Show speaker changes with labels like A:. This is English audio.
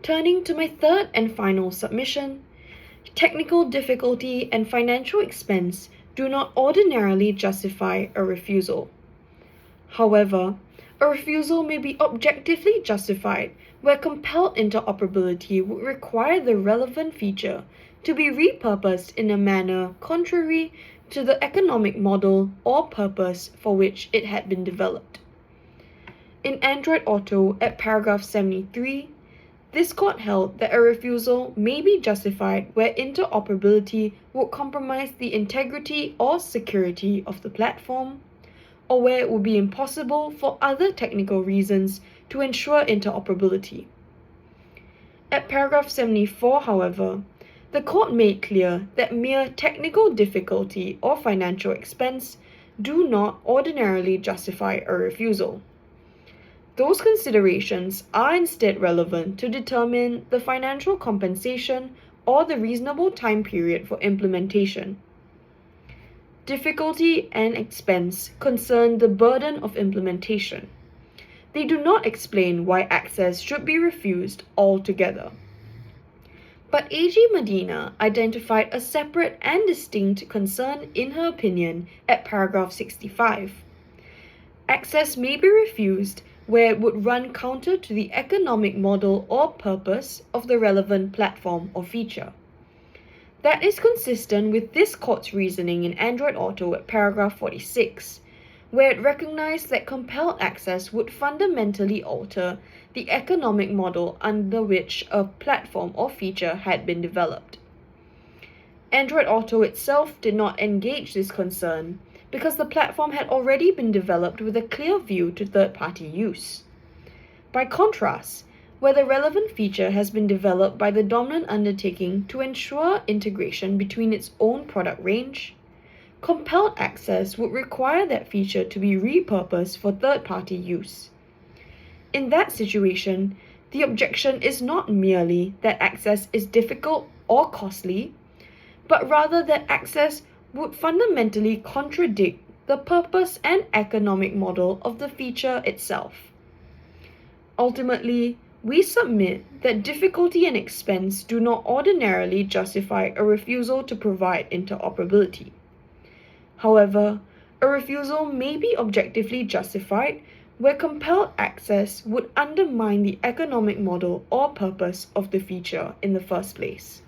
A: Turning to my third and final submission, technical difficulty and financial expense do not ordinarily justify a refusal. However, a refusal may be objectively justified where compelled interoperability would require the relevant feature to be repurposed in a manner contrary to the economic model or purpose for which it had been developed. In Android Auto at paragraph 73, this court held that a refusal may be justified where interoperability would compromise the integrity or security of the platform, or where it would be impossible for other technical reasons to ensure interoperability. At paragraph 74, however, the court made clear that mere technical difficulty or financial expense do not ordinarily justify a refusal. Those considerations are instead relevant to determine the financial compensation or the reasonable time period for implementation. Difficulty and expense concern the burden of implementation. They do not explain why access should be refused altogether. But AG Medina identified a separate and distinct concern in her opinion at paragraph 65. Access may be refused where it would run counter to the economic model or purpose of the relevant platform or feature. That is consistent with this court's reasoning in Android Auto at paragraph 46, where it recognized that compelled access would fundamentally alter the economic model under which a platform or feature had been developed. Android Auto itself did not engage this concern because the platform had already been developed with a clear view to third-party use. By contrast, where the relevant feature has been developed by the dominant undertaking to ensure integration between its own product range, compelled access would require that feature to be repurposed for third-party use. In that situation, the objection is not merely that access is difficult or costly, but rather that access would fundamentally contradict the purpose and economic model of the feature itself. Ultimately, we submit that difficulty and expense do not ordinarily justify a refusal to provide interoperability. However, a refusal may be objectively justified where compelled access would undermine the economic model or purpose of the feature in the first place.